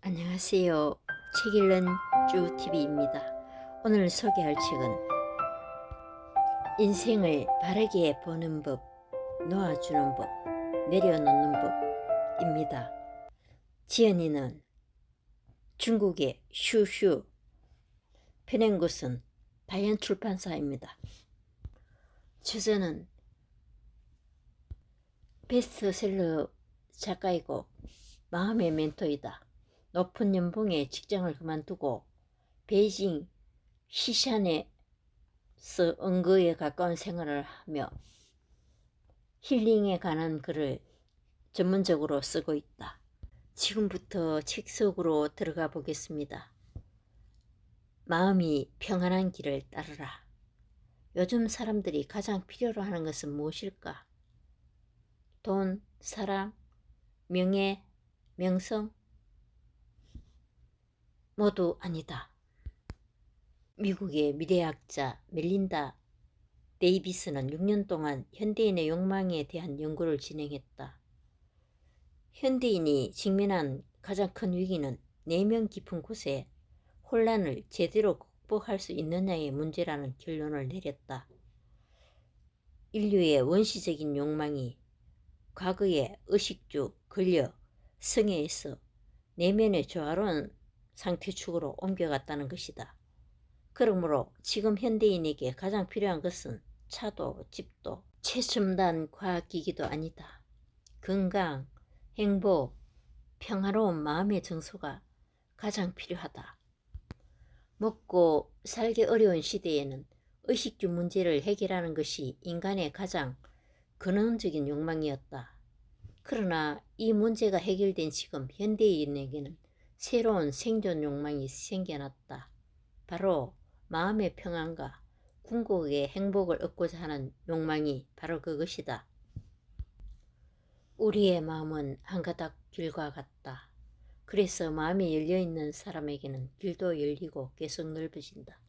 안녕하세요. 책 읽는 쭈TV입니다. 오늘 소개할 책은 인생을 바르게 보는 법, 놓아주는 법, 내려놓는 법입니다. 지연이는 중국의 슈슈, 펴낸 곳은 다이언 출판사입니다. 저자는 베스트셀러 작가이고 마음의 멘토이다. 높은 연봉의 직장을 그만두고 베이징 시샨에서 은거에 가까운 생활을 하며 힐링에 관한 글을 전문적으로 쓰고 있다. 지금부터 책 속으로 들어가 보겠습니다. 마음이 평안한 길을 따르라. 요즘 사람들이 가장 필요로 하는 것은 무엇일까? 돈, 사랑, 명예, 명성? 모두 아니다. 미국의 미래학자 멜린다 데이비스는 6년 동안 현대인의 욕망에 대한 연구를 진행했다. 현대인이 직면한 가장 큰 위기는 내면 깊은 곳에 혼란을 제대로 극복할 수 있느냐의 문제라는 결론을 내렸다. 인류의 원시적인 욕망이 과거의 의식주, 권력, 성애에서 내면의 조화로운 상태 축으로 옮겨갔다는 것이다. 그러므로 지금 현대인에게 가장 필요한 것은 차도 집도 최첨단 과학기기도 아니다. 건강, 행복, 평화로운 마음의 정서가 가장 필요하다. 먹고 살기 어려운 시대에는 의식주 문제를 해결하는 것이 인간의 가장 근원적인 욕망이었다. 그러나 이 문제가 해결된 지금 현대인에게는 새로운 생존 욕망이 생겨났다. 바로 마음의 평안과 궁극의 행복을 얻고자 하는 욕망이 바로 그것이다. 우리의 마음은 한 가닥 길과 같다. 그래서 마음이 열려있는 사람에게는 길도 열리고 계속 넓어진다.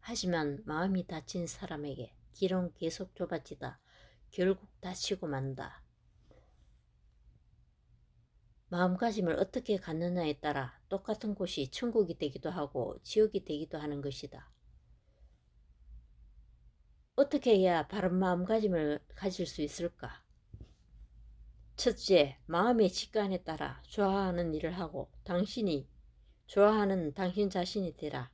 하지만 마음이 닫힌 사람에게 길은 계속 좁아지다 결국 닫히고 만다. 마음가짐을 어떻게 갖느냐에 따라 똑같은 곳이 천국이 되기도 하고 지옥이 되기도 하는 것이다. 어떻게 해야 바른 마음가짐을 가질 수 있을까? 첫째, 마음의 직관에 따라 좋아하는 일을 하고 당신이 좋아하는 당신 자신이 되라.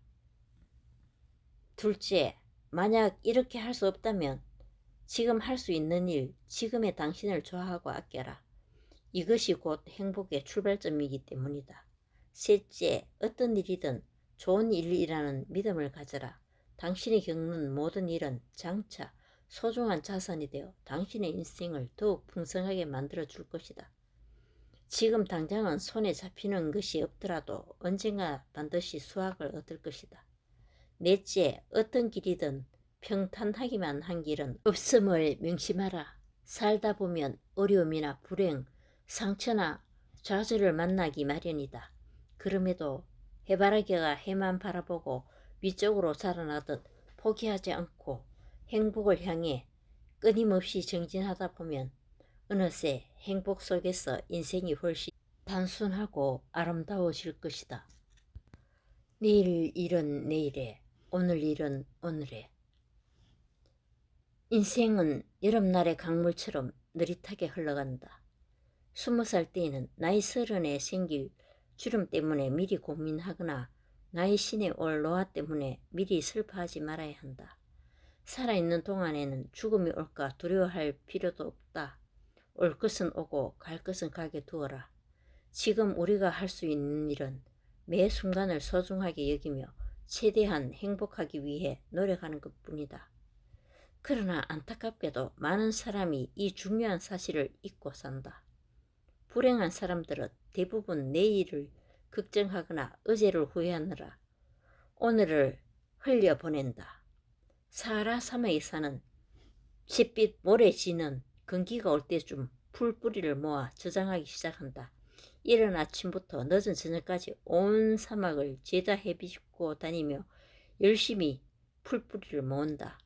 둘째, 만약 이렇게 할 수 없다면 지금 할 수 있는 일, 지금의 당신을 좋아하고 아껴라. 이것이 곧 행복의 출발점이기 때문이다. 셋째, 어떤 일이든 좋은 일이라는 믿음을 가져라. 당신이 겪는 모든 일은 장차 소중한 자산이 되어 당신의 인생을 더욱 풍성하게 만들어 줄 것이다. 지금 당장은 손에 잡히는 것이 없더라도 언젠가 반드시 수확을 얻을 것이다. 넷째, 어떤 길이든 평탄하기만 한 길은 없음을 명심하라. 살다 보면 어려움이나 불행, 상처나 좌절을 만나기 마련이다. 그럼에도 해바라기가 해만 바라보고 위쪽으로 자라나듯 포기하지 않고 행복을 향해 끊임없이 정진하다 보면 어느새 행복 속에서 인생이 훨씬 단순하고 아름다워질 것이다. 내일 일은 내일에, 오늘 일은 오늘에. 인생은 여름날의 강물처럼 느릿하게 흘러간다. 20살 때에는 나이 30에 생길 주름 때문에 미리 고민하거나 나이 신에 올 노화 때문에 미리 슬퍼하지 말아야 한다. 살아있는 동안에는 죽음이 올까 두려워할 필요도 없다. 올 것은 오고 갈 것은 가게 두어라. 지금 우리가 할 수 있는 일은 매 순간을 소중하게 여기며 최대한 행복하기 위해 노력하는 것뿐이다. 그러나 안타깝게도 많은 사람이 이 중요한 사실을 잊고 산다. 불행한 사람들은 대부분 내일을 걱정하거나 어제를 후회하느라 오늘을 흘려보낸다. 사하라 사막에서는 잿빛 모래지는 건기가 올 때쯤 풀뿌리를 모아 저장하기 시작한다. 이른 아침부터 늦은 저녁까지 온 사막을 죄다 헤비고 다니며 열심히 풀뿌리를 모은다.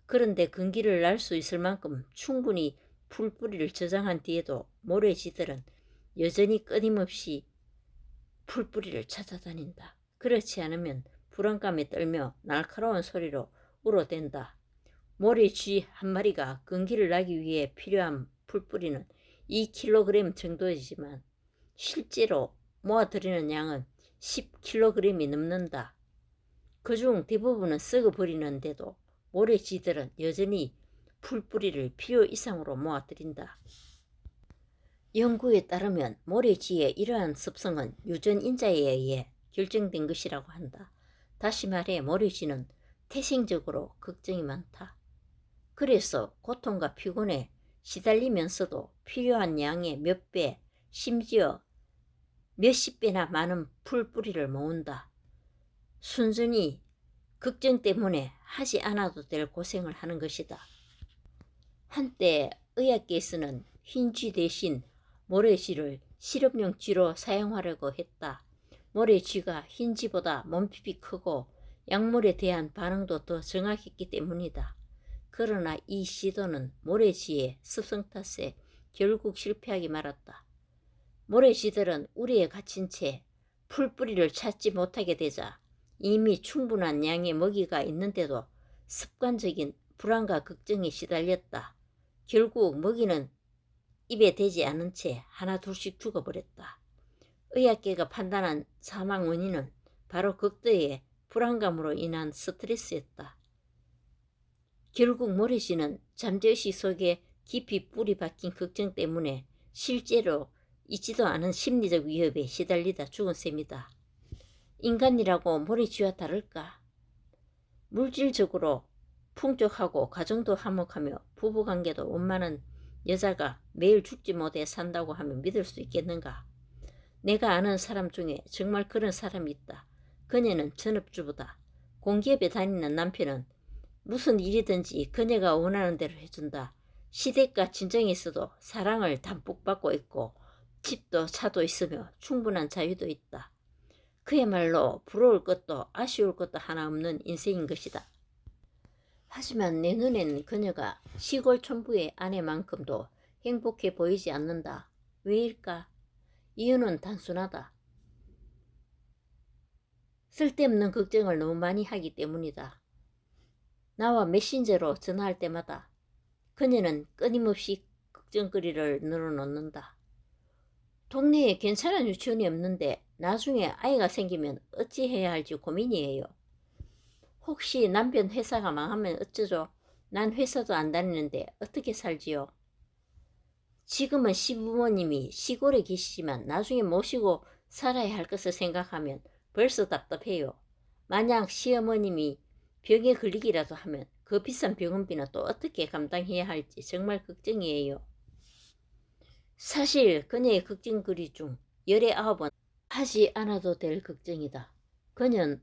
그런데 건기를 날 수 있을 만큼 충분히 풀뿌리를 저장한 뒤에도 모래지들은 여전히 끊임없이 풀뿌리를 찾아다닌다. 그렇지 않으면 불안감에 떨며 날카로운 소리로 울어댄다. 모래쥐 한 마리가 끈기를 나기 위해 필요한 풀뿌리는 2kg 정도이지만 실제로 모아들이는 양은 10kg이 넘는다. 그중 대부분은 썩어버리는데도 모래쥐들은 여전히 풀뿌리를 필요 이상으로 모아들인다. 연구에 따르면 모래쥐의 이러한 습성은 유전인자에 의해 결정된 것이라고 한다. 다시 말해 모래쥐는 태생적으로 걱정이 많다. 그래서 고통과 피곤에 시달리면서도 필요한 양의 몇 배, 심지어 몇십 배나 많은 풀뿌리를 모은다. 순전히 걱정 때문에 하지 않아도 될 고생을 하는 것이다. 한때 의학계에서는 흰쥐 대신 모래쥐를 실험용 쥐로 사용하려고 했다. 모래쥐가 흰쥐보다 몸집이 크고 약물에 대한 반응도 더 정확했기 때문이다. 그러나 이 시도는 모래쥐의 습성 탓에 결국 실패하기 말았다. 모래쥐들은 우리에 갇힌 채 풀뿌리를 찾지 못하게 되자 이미 충분한 양의 먹이가 있는데도 습관적인 불안과 걱정에 시달렸다. 결국 먹이는 입에 대지 않은 채 하나 둘씩 죽어버렸다. 의학계가 판단한 사망 원인은 바로 극도의 불안감으로 인한 스트레스였다. 결국 모래쥐는 잠재의식 속에 깊이 뿌리 박힌 걱정 때문에 실제로 있지도 않은 심리적 위협에 시달리다 죽은 셈이다. 인간이라고 모래쥐와 다를까? 물질적으로 풍족하고 가정도 화목하며 부부관계도 원만한 여자가 매일 죽지 못해 산다고 하면 믿을 수 있겠는가? 내가 아는 사람 중에 정말 그런 사람이 있다. 그녀는 전업주부다. 공기업에 다니는 남편은 무슨 일이든지 그녀가 원하는 대로 해준다. 시댁과 친정에 있어도 사랑을 담뿍 받고 있고 집도 차도 있으며 충분한 자유도 있다. 그야말로 부러울 것도 아쉬울 것도 하나 없는 인생인 것이다. 하지만 내 눈에는 그녀가 시골 촌부의 아내만큼도 행복해 보이지 않는다. 왜일까? 이유는 단순하다. 쓸데없는 걱정을 너무 많이 하기 때문이다. 나와 메신저로 전화할 때마다 그녀는 끊임없이 걱정거리를 늘어놓는다. 동네에 괜찮은 유치원이 없는데 나중에 아이가 생기면 어찌해야 할지 고민이에요. 혹시 남편 회사가 망하면 어쩌죠? 난 회사도 안 다니는데 어떻게 살지요? 지금은 시부모님이 시골에 계시지만 나중에 모시고 살아야 할 것을 생각하면 벌써 답답해요. 만약 시어머님이 병에 걸리기라도 하면 그 비싼 병원비는 또 어떻게 감당해야 할지 정말 걱정이에요. 사실 그녀의 걱정거리 중 19은 하지 않아도 될 걱정이다. 그녀는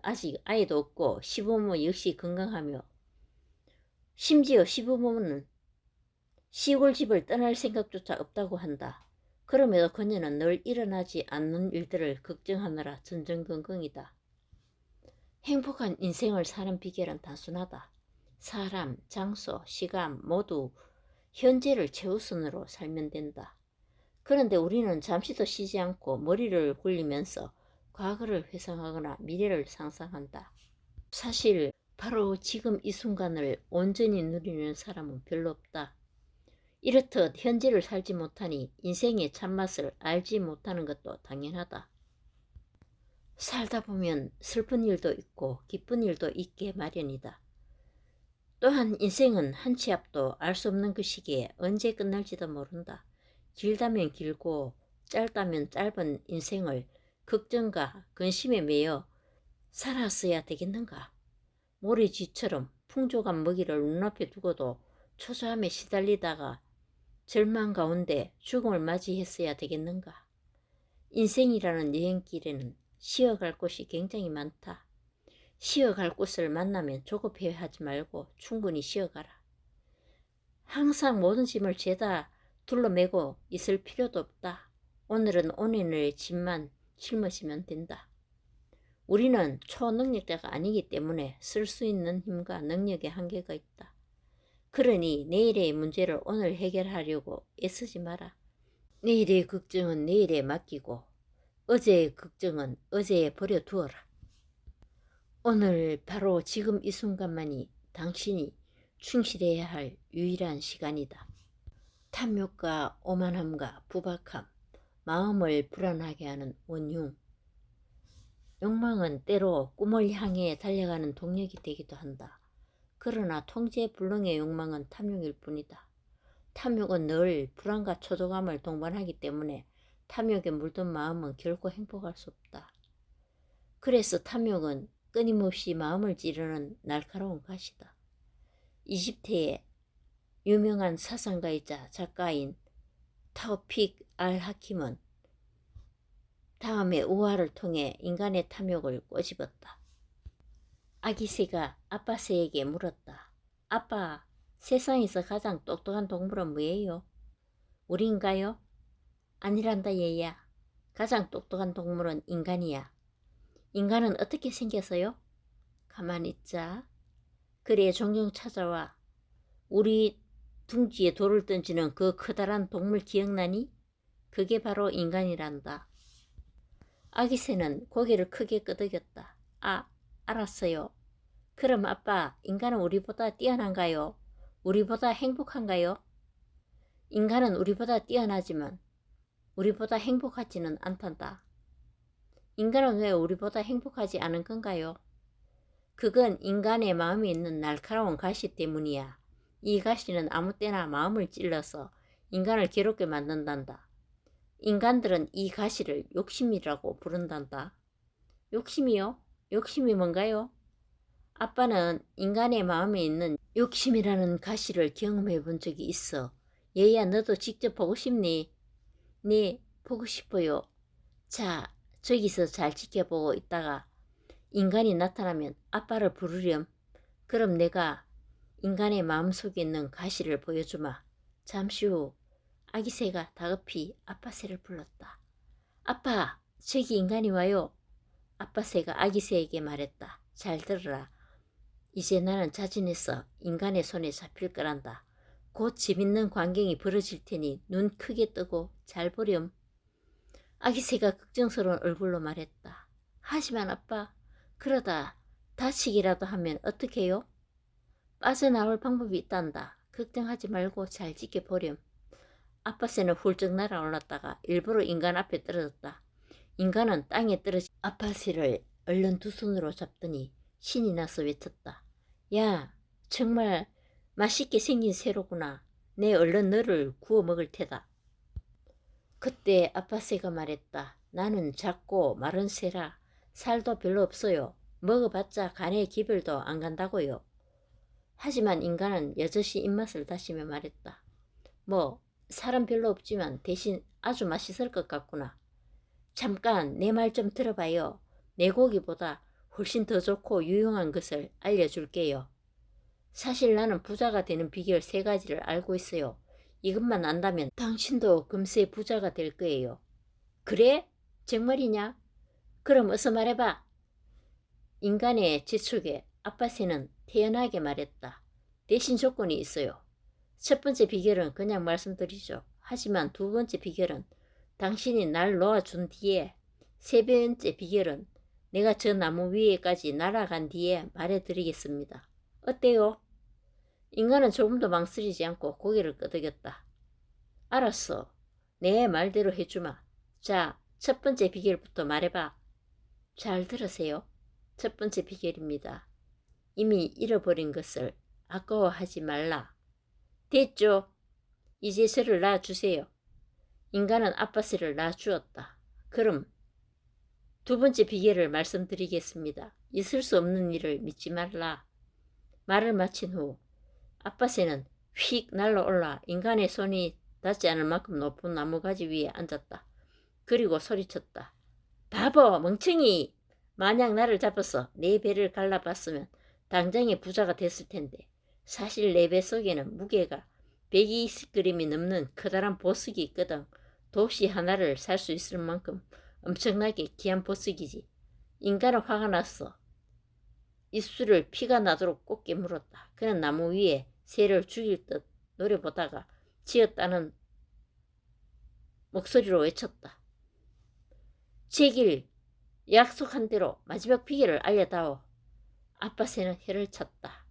아직 아이도 없고 시부모 역시 건강하며 심지어 시부모는 시골 집을 떠날 생각조차 없다고 한다. 그럼에도 그녀는 늘 일어나지 않는 일들을 걱정하느라 전전긍긍이다. 행복한 인생을 사는 비결은 단순하다. 사람, 장소, 시간 모두 현재를 최우선으로 살면 된다. 그런데 우리는 잠시도 쉬지 않고 머리를 굴리면서 과거를 회상하거나 미래를 상상한다. 사실 바로 지금 이 순간을 온전히 누리는 사람은 별로 없다. 이렇듯 현재를 살지 못하니 인생의 참맛을 알지 못하는 것도 당연하다. 살다 보면 슬픈 일도 있고 기쁜 일도 있게 마련이다. 또한 인생은 한 치 앞도 알 수 없는 것이기에 언제 끝날지도 모른다. 길다면 길고 짧다면 짧은 인생을 걱정과 근심에 매여 살았어야 되겠는가? 모래쥐처럼 풍족한 먹이를 눈앞에 두고도 초조함에 시달리다가 절망 가운데 죽음을 맞이했어야 되겠는가? 인생이라는 여행길에는 쉬어갈 곳이 굉장히 많다. 쉬어갈 곳을 만나면 조급해하지 말고 충분히 쉬어가라. 항상 모든 짐을 죄다 둘러매고 있을 필요도 없다. 오늘은 오늘의 짐만 짊어지면 된다. 우리는 초능력자가 아니기 때문에 쓸 수 있는 힘과 능력의 한계가 있다. 그러니 내일의 문제를 오늘 해결하려고 애쓰지 마라. 내일의 걱정은 내일에 맡기고 어제의 걱정은 어제에 버려두어라. 오늘 바로 지금 이 순간만이 당신이 충실해야 할 유일한 시간이다. 탐욕과 오만함과 부박함, 마음을 불안하게 하는 원흉. 욕망은 때로 꿈을 향해 달려가는 동력이 되기도 한다. 그러나 통제불능의 욕망은 탐욕일 뿐이다. 탐욕은 늘 불안과 초조감을 동반하기 때문에 탐욕에 물든 마음은 결코 행복할 수 없다. 그래서 탐욕은 끊임없이 마음을 찌르는 날카로운 가시다. 이집트의 유명한 사상가이자 작가인 타오픽 알 하킴은 다음에 우화를 통해 인간의 탐욕을 꼬집었다. 아기 새가 아빠 새에게 물었다. 아빠, 세상에서 가장 똑똑한 동물은 뭐예요? 우리인가요? 아니란다 얘야. 가장 똑똑한 동물은 인간이야. 인간은 어떻게 생겼어요? 가만히 있자. 그래, 종종 찾아와. 우리 둥지에 돌을 던지는 그 커다란 동물 기억나니? 그게 바로 인간이란다. 아기 새는 고개를 크게 끄덕였다. 아, 알았어요. 그럼 아빠, 인간은 우리보다 뛰어난가요? 우리보다 행복한가요? 인간은 우리보다 뛰어나지만 우리보다 행복하지는 않단다. 인간은 왜 우리보다 행복하지 않은 건가요? 그건 인간의 마음에 있는 날카로운 가시 때문이야. 이 가시는 아무 때나 마음을 찔러서 인간을 괴롭게 만든단다. 인간들은 이 가시를 욕심이라고 부른단다. 욕심이요? 욕심이 뭔가요? 아빠는 인간의 마음에 있는 욕심이라는 가시를 경험해 본 적이 있어. 얘야, 너도 직접 보고 싶니? 네, 보고 싶어요. 자, 저기서 잘 지켜보고 있다가 인간이 나타나면 아빠를 부르렴. 그럼 내가 인간의 마음속에 있는 가시를 보여주마. 잠시 후 아기 새가 다급히 아빠 새를 불렀다. 아빠, 저기 인간이 와요. 아빠 새가 아기 새에게 말했다. 잘 들어라. 이제 나는 자진해서 인간의 손에 잡힐 거란다. 곧 재밌는 광경이 벌어질 테니 눈 크게 뜨고 잘 보렴. 아기 새가 걱정스러운 얼굴로 말했다. 하지만 아빠, 그러다 다치기라도 하면 어떡해요? 빠져나올 방법이 있단다. 걱정하지 말고 잘 지켜보렴. 아빠 새는 훌쩍 날아올랐다가 일부러 인간 앞에 떨어졌다. 인간은 땅에 떨어진 아빠 새를 얼른 두 손으로 잡더니 신이 나서 외쳤다. 야, 정말 맛있게 생긴 새로구나. 내 얼른 너를 구워 먹을 테다. 그때 아빠 새가 말했다. 나는 작고 마른 새라 살도 별로 없어요. 먹어봤자 간에 기별도 안 간다고요. 하지만 인간은 여럿이 입맛을 다시며 말했다. 뭐 살은 별로 없지만 대신 아주 맛있을 것 같구나. 잠깐 내 말 좀 들어봐요. 내 고기보다 훨씬 더 좋고 유용한 것을 알려줄게요. 사실 나는 부자가 되는 비결 3가지를 알고 있어요. 이것만 안다면 당신도 금세 부자가 될 거예요. 그래? 정말이냐? 그럼 어서 말해봐. 인간의 지축에 아빠 새는 태연하게 말했다. 대신 조건이 있어요. 첫 번째 비결은 그냥 말씀드리죠. 하지만 두 번째 비결은 당신이 날 놓아준 뒤에, 세 번째 비결은 내가 저 나무 위에까지 날아간 뒤에 말해드리겠습니다. 어때요? 인간은 조금도 망설이지 않고 고개를 끄덕였다. 알았어. 내 말대로 해주마. 자, 첫 번째 비결부터 말해봐. 잘 들으세요. 첫 번째 비결입니다. 이미 잃어버린 것을 아까워하지 말라. 됐죠? 이제 저를 놔주세요. 인간은 아빠 새를 놔주었다. 그럼 두 번째 비결을 말씀드리겠습니다. 있을 수 없는 일을 믿지 말라. 말을 마친 후 아빠 새는 휙 날아올라 인간의 손이 닿지 않을 만큼 높은 나무가지 위에 앉았다. 그리고 소리쳤다. 바보 멍청이! 만약 나를 잡아서 내 배를 갈라봤으면 당장에 부자가 됐을 텐데 사실 내 배 속에는 무게가 120g이 넘는 커다란 보석이 있거든. 도시 하나를 살 수 있을 만큼 엄청나게 귀한 보석이지. 인간은 화가 났어. 입술을 피가 나도록 꼭 깨물었다. 그는 나무 위에 새를 죽일 듯 노려보다가 지었다는 목소리로 외쳤다. 제길 약속한 대로 마지막 비결을 알려다오. 아빠 새는 혀를 찼다.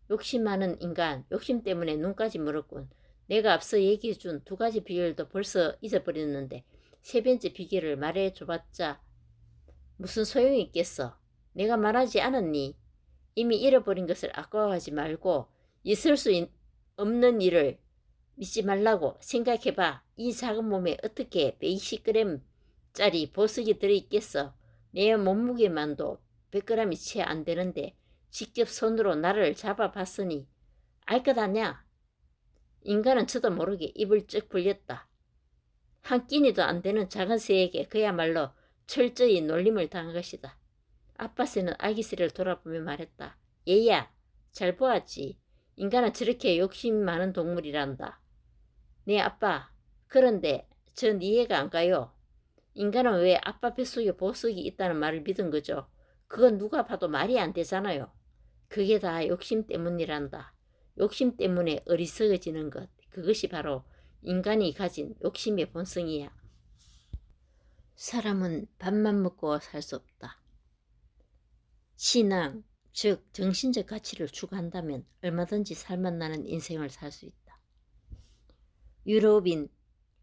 욕심 많은 인간, 욕심 때문에 눈까지 멀었군. 내가 앞서 얘기해준 두 가지 비결도 벌써 잊어버렸는데 세 번째 비결을 말해줘봤자 무슨 소용이 있겠어. 내가 말하지 않았니? 이미 잃어버린 것을 아까워하지 말고 있을 수 없는 일을 믿지 말라고 생각해봐. 이 작은 몸에 어떻게 120g짜리 보석이 들어있겠어. 내 몸무게만도 100g이 채 안 되는데 직접 손으로 나를 잡아봤으니 알 것 아냐? 인간은 저도 모르게 입을 쩍 벌렸다. 한 끼니도 안 되는 작은 새에게 그야말로 철저히 놀림을 당한 것이다. 아빠 새는 아기 새를 돌아보며 말했다. 얘야, 잘 보았지. 인간은 저렇게 욕심 많은 동물이란다. 네 아빠, 그런데 전 이해가 안 가요. 인간은 왜 아빠 뱃속에 보석이 있다는 말을 믿은 거죠? 그건 누가 봐도 말이 안 되잖아요. 그게 다 욕심 때문이란다. 욕심 때문에 어리석어지는 것. 그것이 바로 인간이 가진 욕심의 본성이야. 사람은 밥만 먹고 살 수 없다. 신앙, 즉 정신적 가치를 추구한다면 얼마든지 살맛나는 인생을 살 수 있다. 유럽인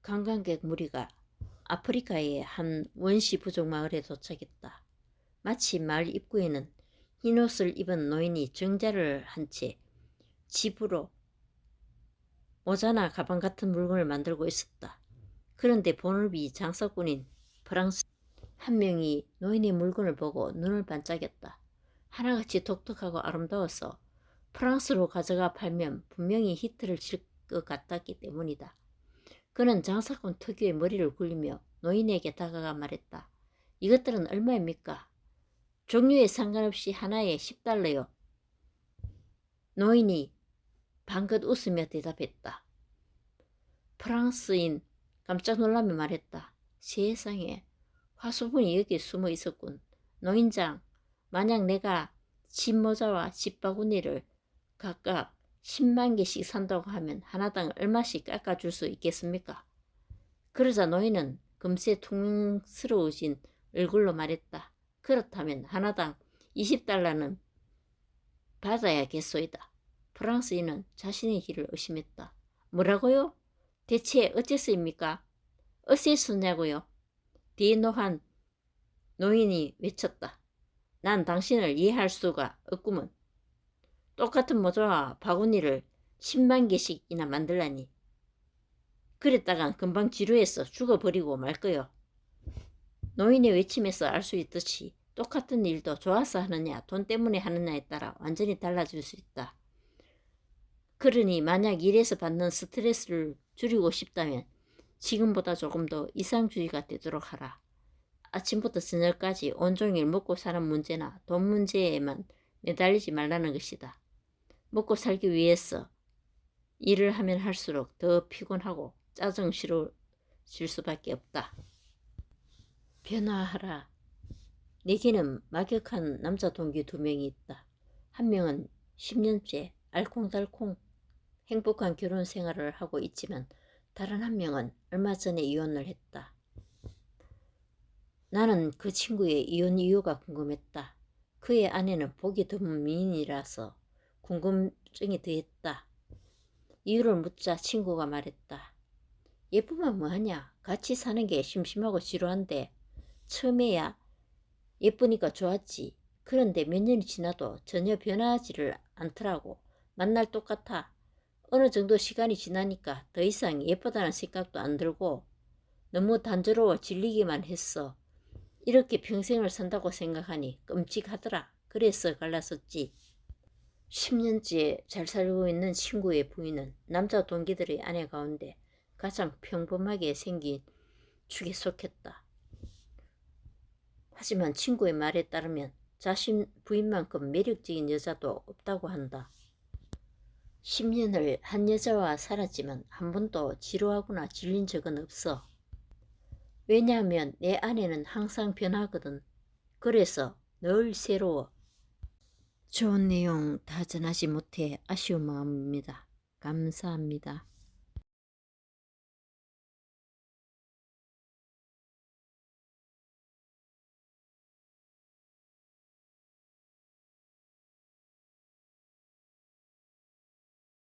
관광객 무리가 아프리카의 한 원시 부족 마을에 도착했다. 마치 마을 입구에는 흰옷을 입은 노인이 정자를 한 채 집으로 모자나 가방 같은 물건을 만들고 있었다. 그런데 본업이 장사꾼인 프랑스 한 명이 노인의 물건을 보고 눈을 반짝였다. 하나같이 독특하고 아름다워서 프랑스로 가져가 팔면 분명히 히트를 칠 것 같았기 때문이다. 그는 장사꾼 특유의 머리를 굴리며 노인에게 다가가 말했다. 이것들은 얼마입니까? 종류에 상관없이 하나에 10달러요. 노인이 방긋 웃으며 대답했다. 프랑스인 깜짝 놀라며 말했다. 세상에, 화수분이 여기 숨어 있었군. 노인장, 만약 내가 집모자와 집바구니를 각각 10만 개씩 산다고 하면 하나당 얼마씩 깎아줄 수 있겠습니까? 그러자 노인은 금세 퉁명스러워진 얼굴로 말했다. 그렇다면 하나당 20달러는 받아야겠소이다. 프랑스인은 자신의 길을 의심했다. 뭐라고요? 대체 어째서입니까? 어째서냐고요? 디노한 노인이 외쳤다. 난 당신을 이해할 수가 없구먼. 똑같은 모자와 바구니를 10만 개씩이나 만들라니. 그랬다간 금방 지루해서 죽어버리고 말 거요. 노인의 외침에서 알 수 있듯이 똑같은 일도 좋아서 하느냐 돈 때문에 하느냐에 따라 완전히 달라질 수 있다. 그러니 만약 일에서 받는 스트레스를 줄이고 싶다면 지금보다 조금 더 이상주의가 되도록 하라. 아침부터 저녁까지 온종일 먹고 사는 문제나 돈 문제에만 매달리지 말라는 것이다. 먹고 살기 위해서 일을 하면 할수록 더 피곤하고 짜증스러워질 수밖에 없다. 변화하라. 내게는 막역한 남자 동기 2명이 있다. 한 명은 10년째 알콩달콩 행복한 결혼 생활을 하고 있지만 다른 한 명은 얼마 전에 이혼을 했다. 나는 그 친구의 이혼 이유가 궁금했다. 그의 아내는 보기 드문 미인이라서 궁금증이 더했다. 이유를 묻자 친구가 말했다. 예쁘면 뭐하냐? 같이 사는 게 심심하고 지루한데 처음에야 예쁘니까 좋았지. 그런데 몇 년이 지나도 전혀 변하지를 않더라고. 만날 똑같아. 어느 정도 시간이 지나니까 더 이상 예쁘다는 생각도 안 들고 너무 단조로워 질리기만 했어. 이렇게 평생을 산다고 생각하니 끔찍하더라. 그래서 갈랐었지. 10년째 잘 살고 있는 친구의 부인은 남자 동기들의 아내 가운데 가장 평범하게 생긴 축에 속했다. 하지만 친구의 말에 따르면 자신 부인만큼 매력적인 여자도 없다고 한다. 10년을 한 여자와 살았지만 한 번도 지루하거나 질린 적은 없어. 왜냐하면 내 아내는 항상 변하거든. 그래서 늘 새로워. 좋은 내용 다 전하지 못해 아쉬운 마음입니다. 감사합니다.